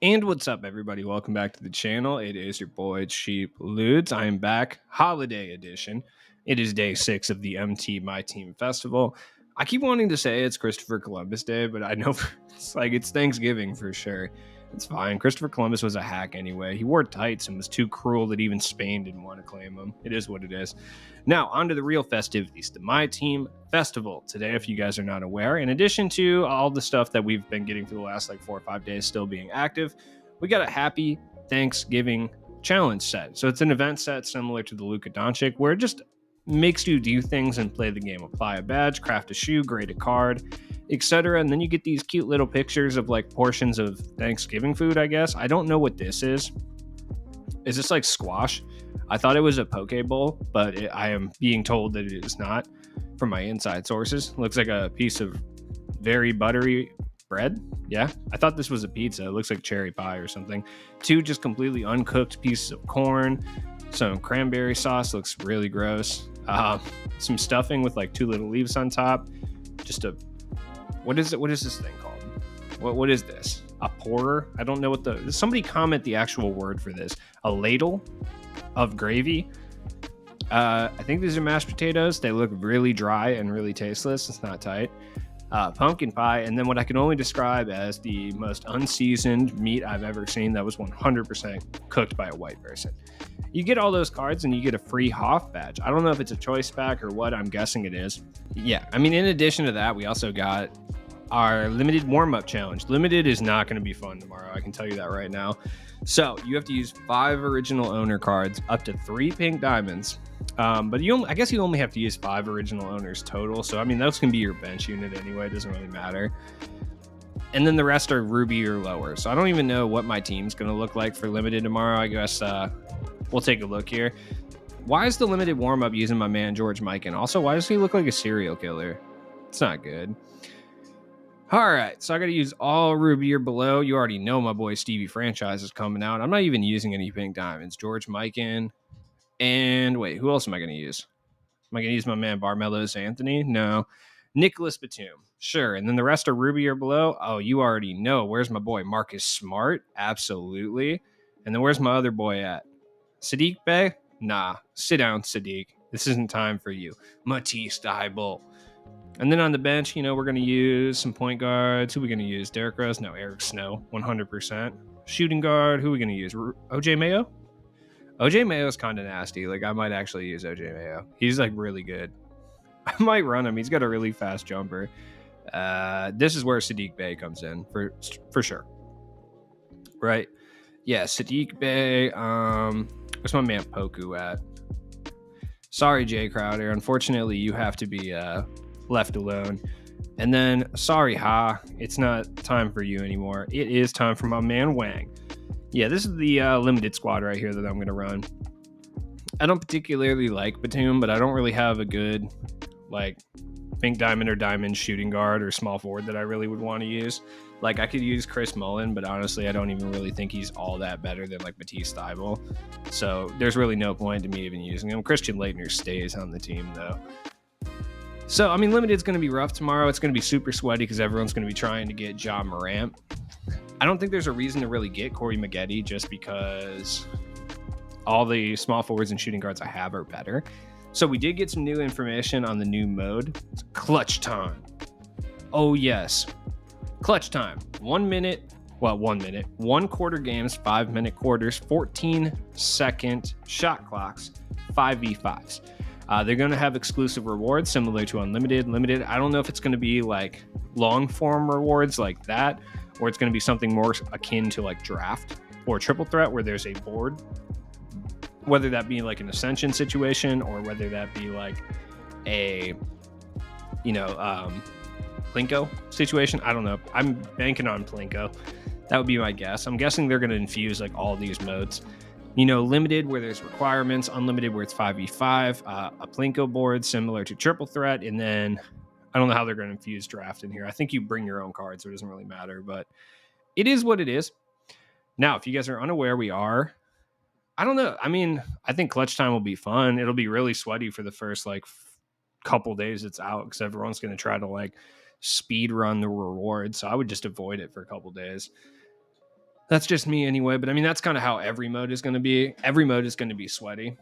And what's up, everybody? Welcome back to the channel. It is your boy Cheap Ludes. I am back, holiday edition. It is day 6 of the MT My Team Festival. I keep wanting to say it's Christopher Columbus Day, but I know it's Thanksgiving for sure. It's fine. Christopher Columbus was a hack anyway. He wore tights and was too cruel that even Spain didn't want to claim him. It is what it is. Now, on to the real festivities, the My Team Festival. Today, if you guys are not aware, in addition to all the stuff that we've been getting for the last 4 or 5 days still being active, we got a happy Thanksgiving challenge set. So it's an event set similar to the Luka Doncic, where it just makes you do things and play the game. Apply a badge, craft a shoe, grade a card, etc. And then you get these cute little pictures of portions of Thanksgiving food, I guess. I don't know what this is. Is this like squash? I thought it was a poke bowl, but I am being told that it is not from my inside sources. Looks like a piece of very buttery bread. Yeah, I thought this was a pizza. It looks like cherry pie or something. 2 just completely uncooked pieces of corn. Some cranberry sauce looks really gross. Some stuffing with 2 little leaves on top. Just a what is it? What is this thing called? What is this? A pourer? I don't know what somebody comment the actual word for this. A ladle of gravy. I think these are mashed potatoes. They look really dry and really tasteless. It's not tight. Pumpkin pie, and then what I can only describe as the most unseasoned meat I've ever seen that was 100% cooked by a white person. You get all those cards and you get a free Hoff badge. I don't know if it's a choice pack or what. I'm guessing it is. Yeah, I mean, in addition to that, we also got our limited warm-up challenge. Limited is not going to be fun tomorrow. I can tell you that right now. So you have to use 5 original owner cards, up to 3 pink diamonds. But I guess you only have to use 5 original owners total. So, I mean, those can be your bench unit anyway. It doesn't really matter. And then the rest are ruby or lower. So I don't even know what my team's going to look like for limited tomorrow. I guess we'll take a look here. Why is the limited warm-up using my man George Mikan? Also, why does he look like a serial killer? It's not good. All right, so I got to use all ruby or below. You already know my boy Stevie Franchise is coming out. I'm not even using any pink diamonds. George Mikan. And wait, who else am I going to use? Am I going to use my man Barmelos Anthony? No. Nicholas Batum. Sure. And then the rest are ruby or below. Oh, you already know. Where's my boy Marcus Smart? Absolutely. And then where's my other boy at? Sadiq Bey? Nah. Sit down, Sadiq. This isn't time for you. Matisse Thybulle. And then on the bench, we're going to use some point guards. Who are we going to use? Derrick Rose? No, Eric Snow. 100%. Shooting guard. Who are we going to use? OJ Mayo? OJ Mayo is kind of nasty. I might actually use OJ Mayo. He's really good. I might run him. He's got a really fast jumper. This is where Sadiq Bey comes in for sure. Right? Yeah, Sadiq Bey. Where's my man Poku at? Sorry, Jay Crowder. Unfortunately, you have to be left alone. And then, sorry, Ha. It's not time for you anymore. It is time for my man Wang. Yeah, this is the limited squad right here that I'm going to run. I don't particularly like Batum, but I don't really have a good, pink diamond or diamond shooting guard or small forward that I really would want to use. I could use Chris Mullin, but honestly, I don't even really think he's all that better than, Matisse Thybulle. So there's really no point to me even using him. Christian Laettner stays on the team, though. So, I mean, limited's going to be rough tomorrow. It's going to be super sweaty because everyone's going to be trying to get Ja Morant. I don't think there's a reason to really get Corey Maggette just because all the small forwards and shooting guards I have are better. So we did get some new information on the new mode. It's clutch time. Oh, yes. Clutch time. 1 minute. 1 quarter games, 5-minute quarters, 14-second shot clocks, 5v5s. They're going to have exclusive rewards similar to Unlimited. Limited, I don't know if it's going to be long form rewards like that, or it's going to be something more akin to Draft or Triple Threat where there's a board, whether that be an Ascension situation or whether that be a, Plinko situation. I don't know. I'm banking on Plinko. That would be my guess. I'm guessing they're going to infuse all these modes. Limited where there's requirements, unlimited where it's 5v5, a Plinko board similar to Triple Threat, and then I don't know how they're going to infuse Draft in here. I think you bring your own cards, so it doesn't really matter, but it is what it is. Now, if you guys are unaware, I don't know. I mean, I think clutch time will be fun. It'll be really sweaty for the first couple days it's out because everyone's going to try to speed run the rewards. So I would just avoid it for a couple days. That's just me anyway, but I mean, that's kind of how every mode is going to be. Every mode is going to be sweaty.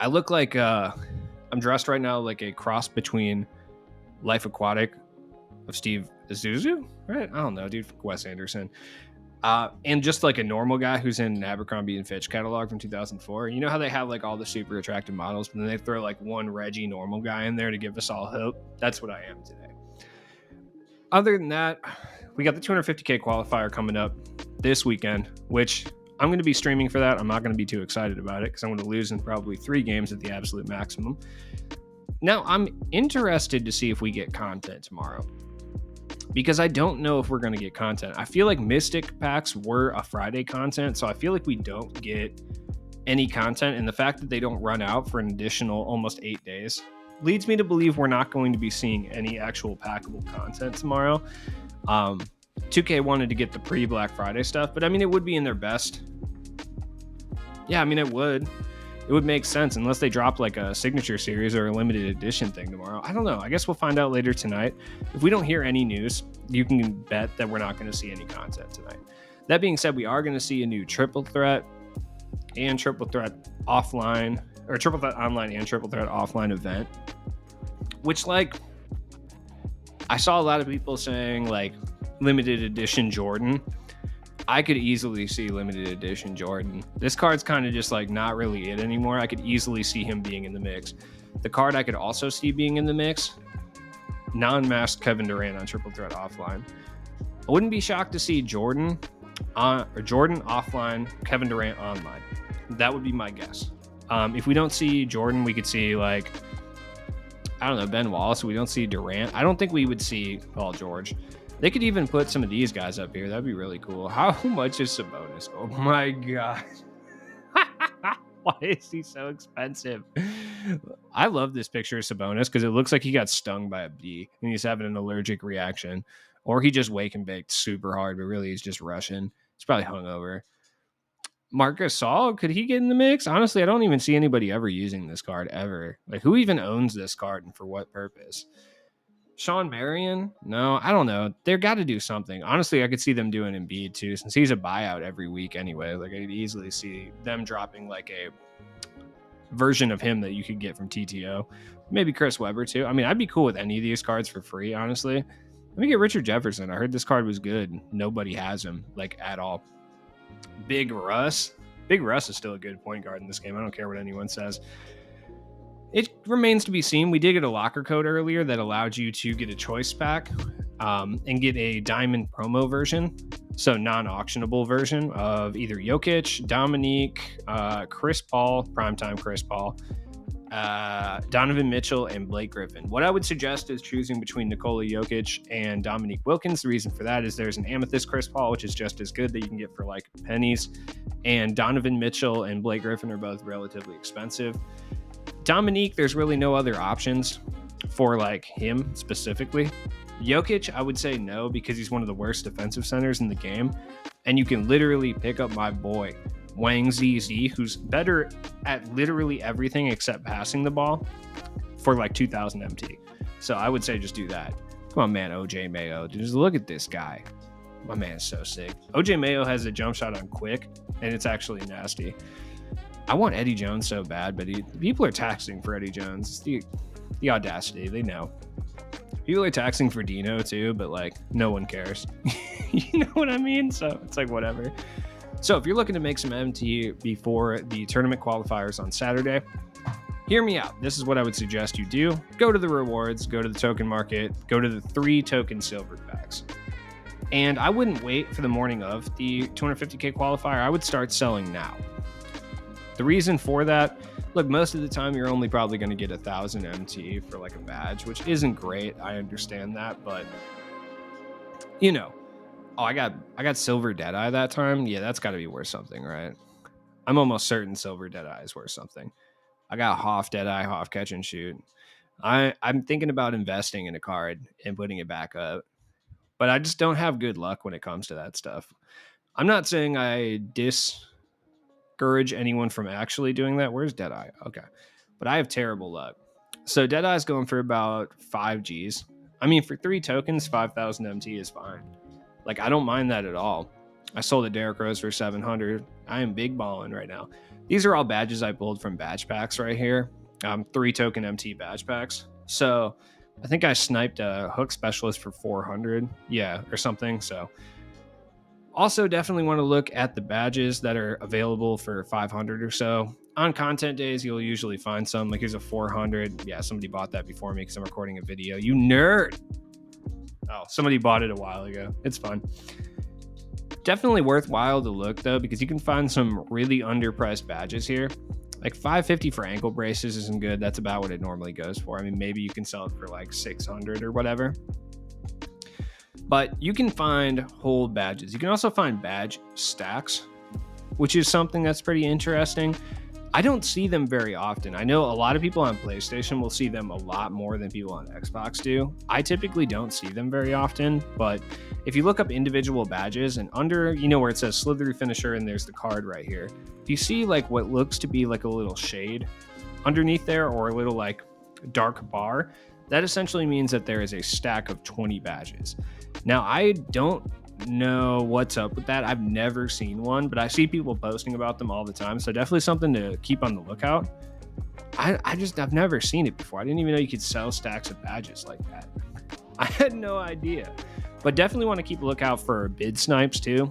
I look like I'm dressed right now like a cross between Life Aquatic of Steve Azuzu, right? I don't know, dude, Wes Anderson. And just like a normal guy who's in an Abercrombie and Fitch catalog from 2004. You know how they have like all the super attractive models, but then they throw like one Reggie normal guy in there to give us all hope? That's what I am today. Other than that, we got the 250K qualifier coming up this weekend, which I'm going to be streaming for that. I'm not going to be too excited about it because I'm going to lose in probably 3 games at the absolute maximum. Now, I'm interested to see if we get content tomorrow, because I don't know if we're going to get content. I feel like Mystic packs were a Friday content, so I feel like we don't get any content, and the fact that they don't run out for an additional almost 8 days leads me to believe we're not going to be seeing any actual packable content tomorrow. 2K wanted to get the pre-Black Friday stuff, but I mean, it would be in their best. Yeah, I mean, it would make sense unless they drop like a signature series or a limited edition thing tomorrow. I don't know. I guess we'll find out later tonight. If we don't hear any news, you can bet that we're not going to see any content tonight. That being said, we are going to see a new triple threat and triple threat offline, or triple threat online and triple threat offline event, which, like, I saw a lot of people saying like limited edition Jordan. I could easily see limited edition Jordan. This card's kind of just like not really it anymore. I could easily see him being in the mix. The card I could also see being in the mix, non-masked Kevin Durant on triple threat offline. I wouldn't be shocked to see Jordan offline, Kevin Durant online. That would be my guess. If we don't see Jordan, we could see like, I don't know, Ben Wallace. We don't see Durant. I don't think we would see Paul George. They could even put some of these guys up here. That'd be really cool. How much is Sabonis? Oh my god. Why is he so expensive? I love this picture of Sabonis because it looks like he got stung by a bee and he's having an allergic reaction. Or he just wake and baked super hard, but really he's just rushing. He's probably hungover. Marcus Gasol, could he get in the mix? Honestly, I don't even see anybody ever using this card ever. Like, who even owns this card and for what purpose? Sean Marion? No, I don't know. They've got to do something. Honestly, I could see them doing Embiid too, since he's a buyout every week anyway. Like, I could easily see them dropping like a version of him that you could get from TTO. Maybe Chris Webber too. I mean, I'd be cool with any of these cards for free, honestly. Let me get Richard Jefferson. I heard this card was good. Nobody has him, like, at all. Big Russ. Big Russ is still a good point guard in this game. I don't care what anyone says. It remains to be seen. We did get a locker code earlier that allowed you to get a choice pack and get a diamond promo version, so non-auctionable version of either Jokic, Dominique, Chris Paul, primetime Chris Paul, Donovan Mitchell, and Blake Griffin. What I would suggest is choosing between Nikola Jokic and Dominique Wilkins. The reason for that is there's an Amethyst Chris Paul, which is just as good, that you can get for like pennies, and Donovan Mitchell and Blake Griffin are both relatively expensive. Dominique, there's really no other options for like him specifically. Jokic, I would say no, because he's one of the worst defensive centers in the game, and you can literally pick up my boy Wang ZZ, who's better at literally everything except passing the ball, for like 2,000 MT. So I would say just do that. Come on, man, OJ Mayo. Just look at this guy. My man is so sick. OJ Mayo has a jump shot on quick, and it's actually nasty. I want Eddie Jones so bad, but people are taxing for Eddie Jones. It's the audacity. They know. People are taxing for Dino too, but like no one cares. You know what I mean? So it's like whatever. So if you're looking to make some MT before the tournament qualifiers on Saturday, hear me out. This is what I would suggest you do. Go to the rewards, go to the token market, go to the 3 token silver packs. And I wouldn't wait for the morning of the 250K qualifier. I would start selling now. The reason for that, look, most of the time you're only probably going to get 1,000 MT for like a badge, which isn't great. I understand that, but you know, oh, I got silver Deadeye that time. Yeah, that's got to be worth something, right? I'm almost certain silver Deadeye is worth something. I got Hoff Deadeye, Hoff Catch and Shoot. I'm thinking about investing in a card and putting it back up, but I just don't have good luck when it comes to that stuff. I'm not saying I discourage anyone from actually doing that. Where's Deadeye? Okay. But I have terrible luck. So Deadeye's going for about 5 Gs. I mean, for 3 tokens, 5,000 MT is fine. Like, I don't mind that at all. I sold a Derrick Rose for 700. I am big balling right now. These are all badges I pulled from badge packs right here. 3 token MT badge packs. So I think I sniped a hook specialist for 400. Yeah, or something. So also definitely want to look at the badges that are available for 500 or so. On content days, you'll usually find some. Like here's a 400. Yeah, somebody bought that before me because I'm recording a video. You nerd. Oh, somebody bought it a while ago. It's fun. Definitely worthwhile to look though, because you can find some really underpriced badges here. Like 550 for ankle braces isn't good. That's about what it normally goes for. I mean, maybe you can sell it for like 600 or whatever. But you can find whole badges. You can also find badge stacks, which is something that's pretty interesting. I don't see them very often. I know a lot of people on PlayStation will see them a lot more than people on Xbox do. I typically don't see them very often, but if you look up individual badges and under, where it says Slithery Finisher and there's the card right here, if you see like what looks to be like a little shade underneath there or a little like dark bar, that essentially means that there is a stack of 20 badges. Now, I don't know what's up with that. I've never seen one, but I see people posting about them all the time. So definitely something to keep on the lookout. I've never seen it before. I didn't even know you could sell stacks of badges like that. I had no idea. But definitely want to keep a lookout for bid snipes too.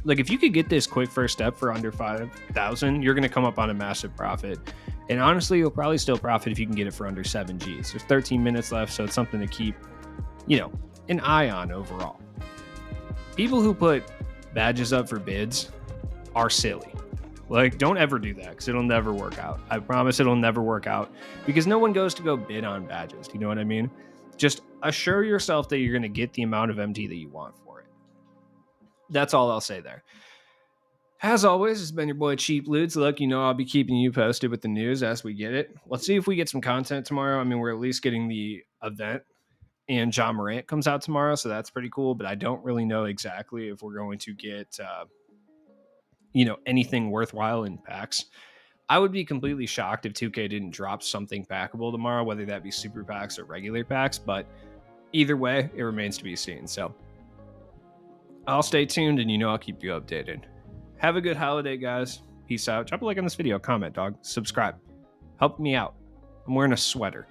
Like if you could get this quick first step for under 5,000, you're going to come up on a massive profit. And honestly, you'll probably still profit if you can get it for under 7 Gs. There's 13 minutes left, so it's something to keep, an eye on overall. People who put badges up for bids are silly. Like, don't ever do that because it'll never work out. I promise it'll never work out because no one goes to go bid on badges. Do you know what I mean? Just assure yourself that you're going to get the amount of MT that you want for it. That's all I'll say there. As always, it's been your boy Cheap Ludes. Look, I'll be keeping you posted with the news as we get it. Let's see if we get some content tomorrow. I mean, we're at least getting the event. And John Morant comes out tomorrow, so that's pretty cool. But I don't really know exactly if we're going to get, anything worthwhile in packs. I would be completely shocked if 2K didn't drop something packable tomorrow, whether that be super packs or regular packs. But either way, it remains to be seen. So I'll stay tuned, and I'll keep you updated. Have a good holiday, guys. Peace out. Drop a like on this video, comment, dog, subscribe. Help me out. I'm wearing a sweater.